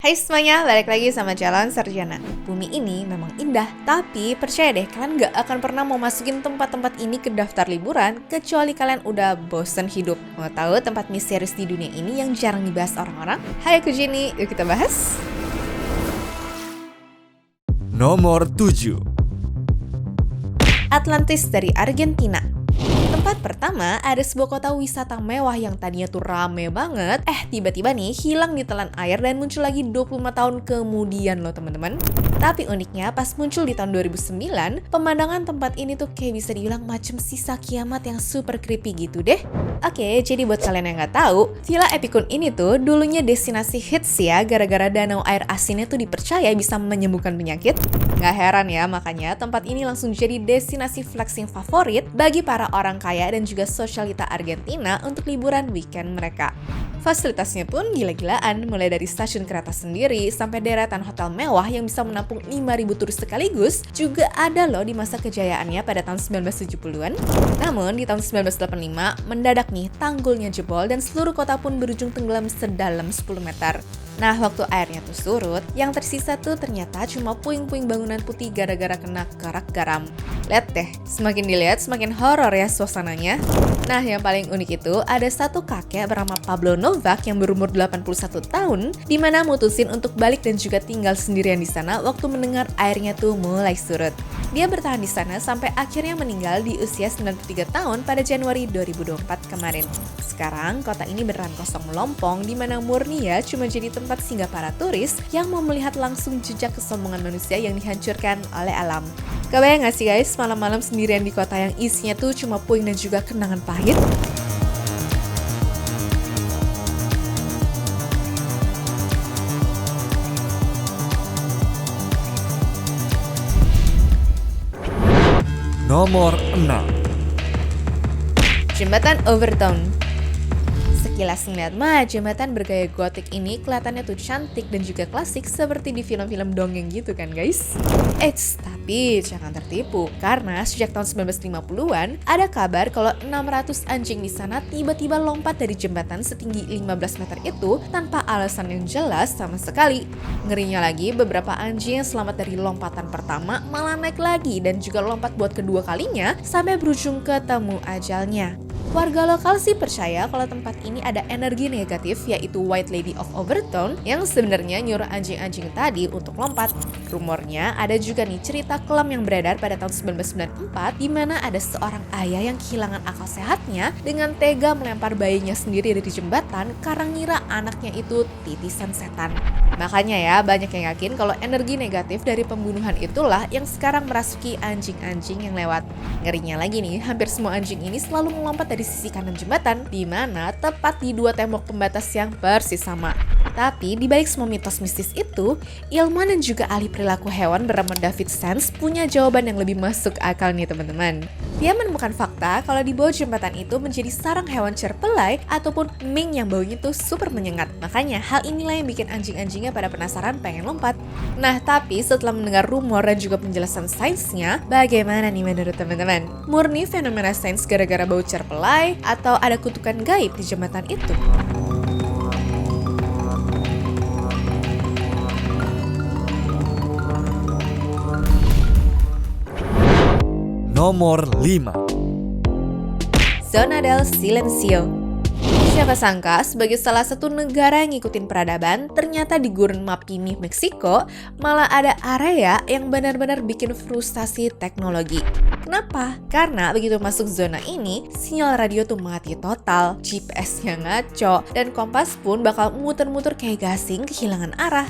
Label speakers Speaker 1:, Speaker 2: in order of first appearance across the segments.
Speaker 1: Hai semuanya, balik lagi sama Jalan Sarjana. Bumi ini memang indah, tapi percaya deh, kalian gak akan pernah mau masukin tempat-tempat ini ke daftar liburan kecuali kalian udah bosen hidup. Mau tahu tempat misterius di dunia ini yang jarang dibahas orang-orang? Hai, aku Jenny, yuk kita bahas.
Speaker 2: Nomor 7.
Speaker 1: Atlantis dari Argentina. Tempat pertama, ada sebuah kota wisata mewah yang tadinya tuh rame banget, tiba-tiba nih hilang di telan air dan muncul lagi 25 tahun kemudian loh teman-teman. Tapi uniknya pas muncul di tahun 2009, pemandangan tempat ini tuh kayak bisa dibilang macam sisa kiamat yang super creepy gitu deh. Oke, jadi buat kalian yang nggak tahu, Villa Epicun ini tuh dulunya destinasi hits ya, gara-gara danau air asinnya tuh dipercaya bisa menyembuhkan penyakit. Nggak heran ya, makanya tempat ini langsung jadi destinasi flexing favorit bagi para orang kaya dan juga sosialita Argentina untuk liburan weekend mereka. Fasilitasnya pun gila-gilaan, mulai dari stasiun kereta sendiri sampai deretan hotel mewah yang bisa menampung 5.000 turis sekaligus juga ada loh di masa kejayaannya pada tahun 1970-an. Namun di tahun 1985 mendadak nih tanggulnya jebol dan seluruh kota pun berujung tenggelam sedalam 10 meter. Nah, waktu airnya tuh surut, yang tersisa tuh ternyata cuma puing-puing bangunan putih gara-gara kena kerak garam. Lihat deh, semakin dilihat semakin horor ya suasananya. Nah, yang paling unik itu ada satu kakek bernama Pablo Novak yang berumur 81 tahun, di mana mutusin untuk balik dan juga tinggal sendirian di sana waktu mendengar airnya tuh mulai surut. Dia bertahan di sana sampai akhirnya meninggal di usia 93 tahun pada Januari 2024 kemarin. Sekarang, kota ini beneran kosong melompong, di mana murni ya cuma jadi tempat singgah para turis yang mau melihat langsung jejak kesombongan manusia yang dihancurkan oleh alam. Kebayang gak sih guys, malam-malam sendirian di kota yang isinya tuh cuma puing dan juga kenangan pahit?
Speaker 2: Nomor 6.
Speaker 1: Jembatan Overtown. Sekilas ngeliat mah, jembatan bergaya gotik ini kelihatannya tuh cantik dan juga klasik seperti di film-film dongeng gitu kan guys. Tapi jangan tertipu, karena sejak tahun 1950-an ada kabar kalau 600 anjing di sana tiba-tiba lompat dari jembatan setinggi 15 meter itu tanpa alasan yang jelas sama sekali. Ngerinya lagi, beberapa anjing yang selamat dari lompatan pertama malah naik lagi dan juga lompat buat kedua kalinya sampai berujung ketemu ajalnya. Warga lokal sih percaya kalau tempat ini ada energi negatif, yaitu White Lady of Overtown yang sebenarnya nyuruh anjing-anjing tadi untuk lompat. Rumornya ada juga nih cerita kelam yang beredar pada tahun 1994 di mana ada seorang ayah yang kehilangan akal sehatnya dengan tega melempar bayinya sendiri dari jembatan karena ngira anaknya itu titisan setan. Makanya ya, banyak yang yakin kalau energi negatif dari pembunuhan itulah yang sekarang merasuki anjing-anjing yang lewat. Ngerinya lagi nih, hampir semua anjing ini selalu melompat dari sisi kanan jembatan, di mana tepat di dua tembok pembatas yang persis sama. Tapi di balik semua mitos mistis itu, ilmuwan dan juga ahli perilaku hewan bernama David Sands punya jawaban yang lebih masuk akal nih teman-teman. Dia menemukan fakta kalau di bawah jembatan itu menjadi sarang hewan cerpelai ataupun mink yang baunya tuh super menyengat. Makanya hal inilah yang bikin anjing-anjingnya pada penasaran pengen lompat. Nah, tapi setelah mendengar rumor dan juga penjelasan sainsnya, bagaimana nih menurut teman-teman? Murni fenomena sains gara-gara bau cerpelai atau ada kutukan gaib di jembatan itu?
Speaker 2: Nomor 5.
Speaker 1: Zona del Silencio. Siapa sangka sebagai salah satu negara yang ngikutin peradaban, ternyata di gurun Mapimi, Meksiko, malah ada area yang benar-benar bikin frustasi teknologi. Kenapa? Karena begitu masuk zona ini, sinyal radio tuh mati total, GPS-nya ngaco, dan kompas pun bakal muter-muter kayak gasing kehilangan arah.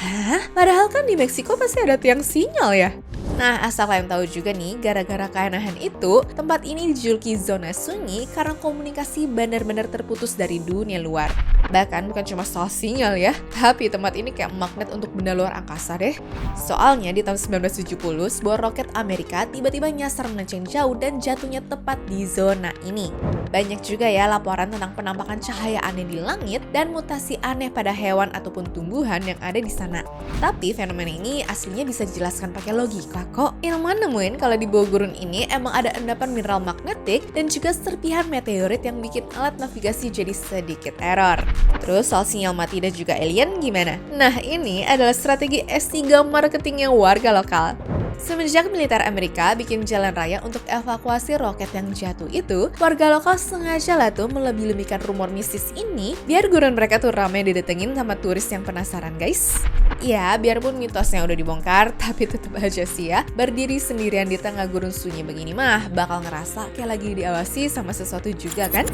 Speaker 1: Hah? Padahal kan di Meksiko pasti ada tiang sinyal ya? Nah, asal kalian tahu juga nih, gara-gara keanehan itu, tempat ini dijuluki zona sunyi karena komunikasi benar-benar terputus dari dunia luar. Bahkan bukan cuma soal sinyal ya, tapi tempat ini kayak magnet untuk benda luar angkasa deh. Soalnya di tahun 1970, sebuah roket Amerika tiba-tiba nyasar melenceng jauh dan jatuhnya tepat di zona ini. Banyak juga ya laporan tentang penampakan cahaya aneh di langit dan mutasi aneh pada hewan ataupun tumbuhan yang ada di sana. Tapi fenomena ini aslinya bisa dijelaskan pakai logika kok. Ilmuwan nemuin kalau di bawah gurun ini emang ada endapan mineral magnetik dan juga serpihan meteorit yang bikin alat navigasi jadi sedikit error. Terus soal sinyal mati dan juga alien gimana? Nah, ini adalah strategi S3 marketingnya warga lokal. Semenjak militer Amerika bikin jalan raya untuk evakuasi roket yang jatuh itu, warga lokal sengaja lah tuh melebih-lebihkan rumor mistis ini biar gurun mereka tuh ramai didatengin sama turis yang penasaran, guys. Ya, biarpun mitosnya udah dibongkar, tapi tetap aja sih ya, berdiri sendirian di tengah gurun sunyi begini mah bakal ngerasa kayak lagi diawasi sama sesuatu juga kan?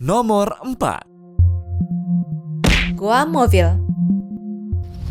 Speaker 2: Nomor 4.
Speaker 1: Gua Moville.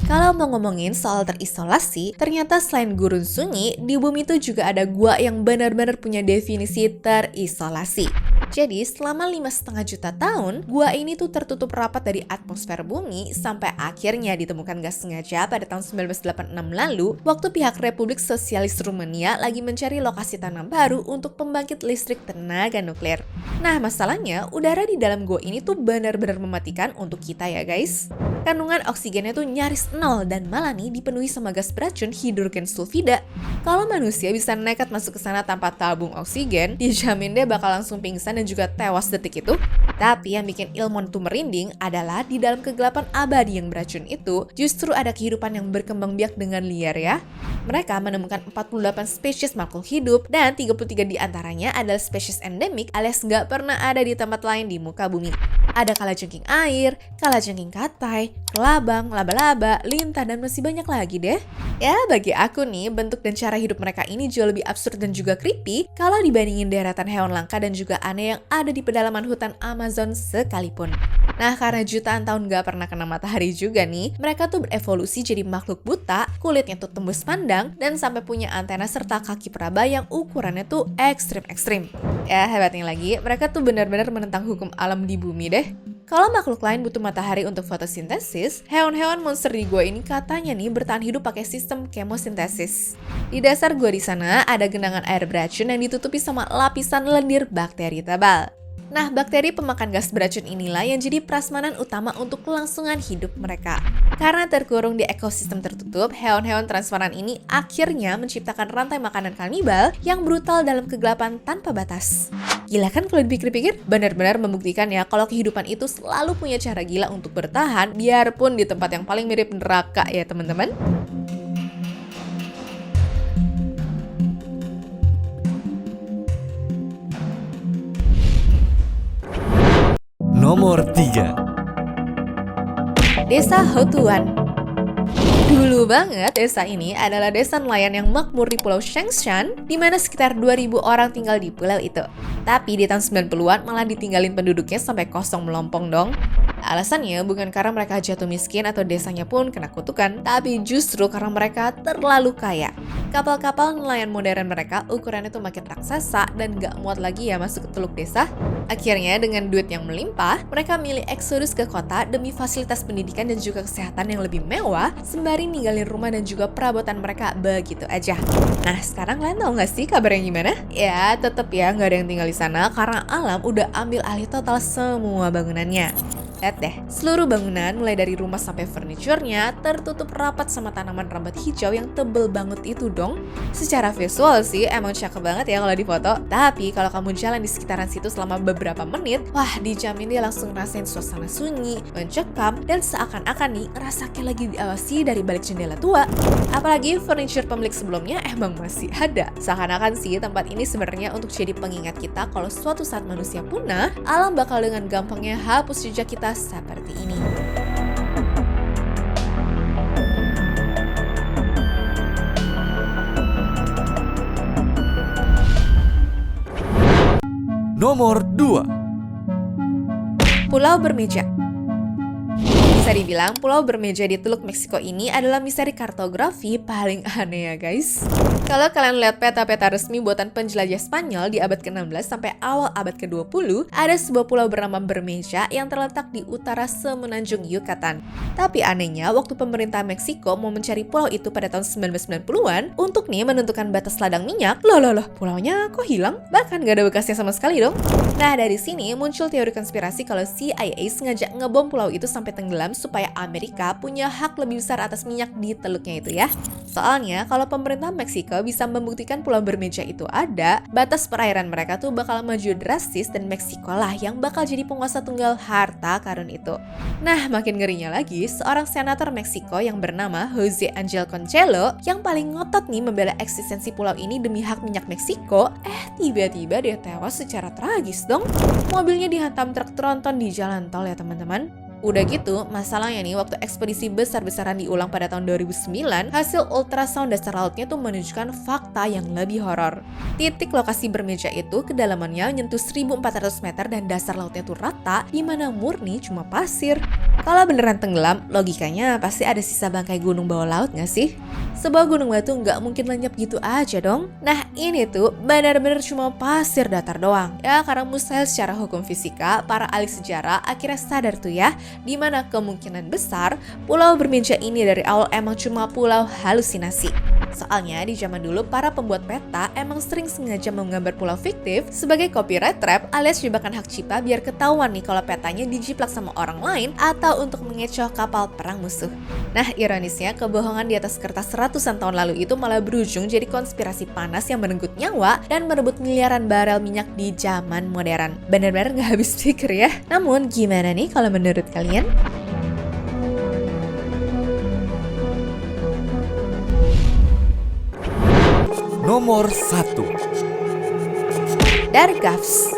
Speaker 1: Kalau mau ngomongin soal terisolasi, ternyata selain gurun sunyi, di bumi itu juga ada gua yang benar-benar punya definisi terisolasi. Jadi selama 5,5 juta tahun, gua ini tuh tertutup rapat dari atmosfer bumi sampai akhirnya ditemukan gak sengaja pada tahun 1986 lalu, waktu pihak Republik Sosialis Rumania lagi mencari lokasi tanam baru untuk pembangkit listrik tenaga nuklir. Nah, masalahnya udara di dalam gua ini tuh benar-benar mematikan untuk kita ya guys. Kandungan oksigennya tuh nyaris nol dan malah nih dipenuhi sama gas beracun hidrogen sulfida. Kalau manusia bisa nekat masuk ke sana tanpa tabung oksigen, dijamin deh bakal langsung pingsan dan juga tewas detik itu. Tapi yang bikin ilmuwan tuh merinding adalah di dalam kegelapan abadi yang beracun itu, justru ada kehidupan yang berkembang biak dengan liar ya. Mereka menemukan 48 spesies makhluk hidup dan 33 diantaranya adalah spesies endemik alias nggak pernah ada di tempat lain di muka bumi. Ada kalajengking air, kalajengking katai, kelabang, laba-laba, lintah, dan masih banyak lagi deh. Ya, bagi aku nih, bentuk dan cara hidup mereka ini jauh lebih absurd dan juga creepy kalau dibandingin deretan hewan langka dan juga aneh yang ada di pedalaman hutan Amazon sekalipun. Nah, karena jutaan tahun gak pernah kena matahari juga nih, mereka tuh berevolusi jadi makhluk buta, kulitnya tuh tembus pandang, dan sampai punya antena serta kaki peraba yang ukurannya tuh ekstrim-ekstrim. Ya, hebatnya lagi, mereka tuh benar-benar menentang hukum alam di bumi deh. Kalau makhluk lain butuh matahari untuk fotosintesis, hewan-hewan monster di gua ini katanya nih bertahan hidup pakai sistem kemosintesis. Di dasar gua di sana ada genangan air beracun yang ditutupi sama lapisan lendir bakteri tebal. Nah, bakteri pemakan gas beracun inilah yang jadi prasmanan utama untuk kelangsungan hidup mereka. Karena terkurung di ekosistem tertutup, hewan-hewan transparan ini akhirnya menciptakan rantai makanan kanibal yang brutal dalam kegelapan tanpa batas. Gila kan kalau dipikir-pikir? Benar-benar membuktikan ya kalau kehidupan itu selalu punya cara gila untuk bertahan biarpun di tempat yang paling mirip neraka ya teman-teman.
Speaker 2: Nomor 3.
Speaker 1: Desa Hotuan. Dulu banget, desa ini adalah desa nelayan yang makmur di Pulau Shengshan, di mana sekitar 2.000 orang tinggal di pulau itu. Tapi di tahun 90-an malah ditinggalin penduduknya sampai kosong melompong dong. Alasannya bukan karena mereka jatuh miskin atau desanya pun kena kutukan, tapi justru karena mereka terlalu kaya. Kapal-kapal nelayan modern mereka ukurannya tuh makin raksasa dan gak muat lagi ya masuk ke teluk desa. Akhirnya dengan duit yang melimpah, mereka milih eksodus ke kota demi fasilitas pendidikan dan juga kesehatan yang lebih mewah, sembari ninggalin rumah dan juga perabotan mereka begitu aja. Nah, sekarang kalian tahu gak sih kabarnya gimana? Ya, tetep ya gak ada yang tinggal di sana karena alam udah ambil alih total semua bangunannya. Lihat deh, seluruh bangunan mulai dari rumah sampai furniturnya tertutup rapat sama tanaman rambat hijau yang tebel banget itu dong. Secara visual sih emang cakep banget ya kalau difoto, tapi kalau kamu jalan di sekitaran situ selama beberapa menit, wah dijamin dia langsung ngerasain suasana sunyi, mencekam, dan seakan-akan nih ngerasa kayak lagi diawasi dari balik jendela tua. Apalagi furniture pemilik sebelumnya emang masih ada. Seakan-akan sih tempat ini sebenarnya untuk jadi pengingat kita kalau suatu saat manusia punah, alam bakal dengan gampangnya hapus jejak kita seperti ini.
Speaker 2: Nomor 2.
Speaker 1: Pulau Bermeja. Bisa dibilang Pulau Bermeja di Teluk Meksiko ini adalah misteri kartografi paling aneh ya guys. Kalau kalian lihat peta-peta resmi buatan penjelajah Spanyol di abad ke-16 sampai awal abad ke-20, ada sebuah pulau bernama Bermeja yang terletak di utara semenanjung Yucatan. Tapi anehnya, waktu pemerintah Meksiko mau mencari pulau itu pada tahun 1990-an, untuk nih menentukan batas ladang minyak, loh, pulaunya kok hilang? Bahkan gak ada bekasnya sama sekali dong. Nah, dari sini muncul teori konspirasi kalau CIA sengaja ngebom pulau itu sampai tenggelam supaya Amerika punya hak lebih besar atas minyak di teluknya itu ya. Soalnya, kalau pemerintah Meksiko bisa membuktikan pulau bermeja itu ada, batas perairan mereka tuh bakal maju drastis dan Meksiko lah yang bakal jadi penguasa tunggal harta karun itu. Nah, makin ngerinya lagi, seorang senator Meksiko yang bernama Jose Angel Concelo yang paling ngotot nih membela eksistensi pulau ini demi hak minyak Meksiko, tiba-tiba dia tewas secara tragis dong. Mobilnya dihantam truk tronton di jalan tol ya teman-teman. Udah gitu, masalahnya nih waktu ekspedisi besar-besaran diulang pada tahun 2009, hasil ultrasound dasar lautnya tuh menunjukkan fakta yang lebih horor. Titik lokasi bermeja itu kedalamannya nyentuh 1.400 meter dan dasar lautnya tuh rata, di mana murni cuma pasir. Kalau beneran tenggelam, logikanya pasti ada sisa bangkai gunung bawah laut nggak sih? Sebuah gunung batu nggak mungkin lenyap gitu aja dong. Nah ini tuh benar-benar cuma pasir datar doang. Ya karena mustahil secara hukum fisika, para ahli sejarah akhirnya sadar tuh ya, dimana kemungkinan besar pulau bermeja ini dari awal emang cuma pulau halusinasi. Soalnya di zaman dulu para pembuat peta emang sering sengaja menggambar pulau fiktif sebagai copyright trap alias jebakan hak cipta biar ketahuan nih kalau petanya dijiplak sama orang lain atau untuk mengecoh kapal perang musuh. Nah ironisnya kebohongan di atas kertas ratusan tahun lalu itu malah berujung jadi konspirasi panas yang merenggut nyawa dan merebut miliaran barel minyak di zaman modern. Bener-bener gak habis pikir ya. Namun gimana nih kalau menurut kalian?
Speaker 2: Nomor 1.
Speaker 1: Dargavs.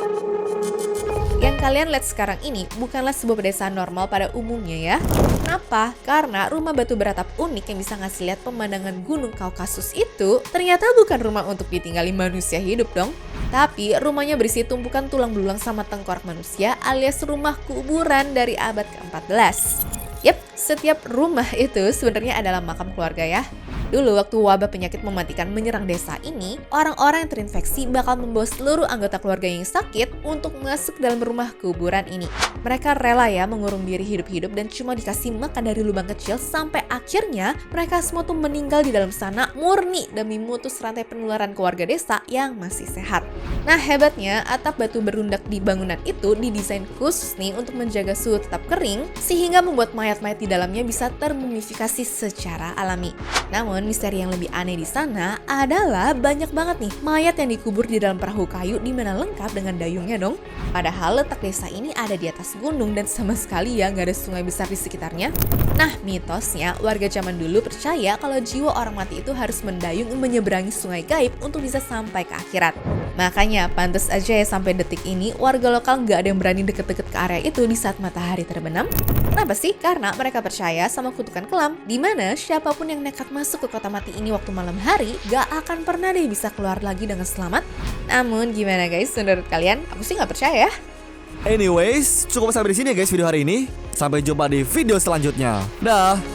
Speaker 1: Yang kalian lihat sekarang ini bukanlah sebuah pedesaan normal pada umumnya ya. Kenapa? Karena rumah batu beratap unik yang bisa ngasih lihat pemandangan gunung Kaukasus itu ternyata bukan rumah untuk ditinggali manusia hidup dong. Tapi rumahnya berisi tumpukan tulang belulang sama tengkorak manusia alias rumah kuburan dari abad ke-14. Yep, setiap rumah itu sebenarnya adalah makam keluarga ya. Dulu waktu wabah penyakit mematikan menyerang desa ini, orang-orang yang terinfeksi bakal membawa seluruh anggota keluarga yang sakit untuk masuk dalam rumah kuburan ini. Mereka rela ya mengurung diri hidup-hidup dan cuma dikasih makan dari lubang kecil sampai akhirnya mereka semua tuh meninggal di dalam sana murni demi memutus rantai penularan ke warga desa yang masih sehat. Nah hebatnya, atap batu berundak di bangunan itu didesain khusus nih untuk menjaga suhu tetap kering sehingga membuat mayat-mayat di dalamnya bisa termumifikasi secara alami. Namun misteri yang lebih aneh di sana adalah banyak banget nih mayat yang dikubur di dalam perahu kayu di mana lengkap dengan dayungnya dong. Padahal letak desa ini ada di atas gunung dan sama sekali ya nggak ada sungai besar di sekitarnya. Nah mitosnya warga zaman dulu percaya kalau jiwa orang mati itu harus mendayung menyeberangi sungai gaib untuk bisa sampai ke akhirat. Makanya pantas aja ya sampai detik ini warga lokal nggak ada yang berani deket-deket ke area itu di saat matahari terbenam. Kenapa sih? Karena mereka percaya sama kutukan kelam, di mana siapapun yang nekat masuk ke kota mati ini waktu malam hari gak akan pernah deh bisa keluar lagi dengan selamat. Namun gimana guys menurut kalian? Aku sih gak percaya ya.
Speaker 2: Anyways, cukup sampai di sini ya guys video hari ini. Sampai jumpa di video selanjutnya. Dah.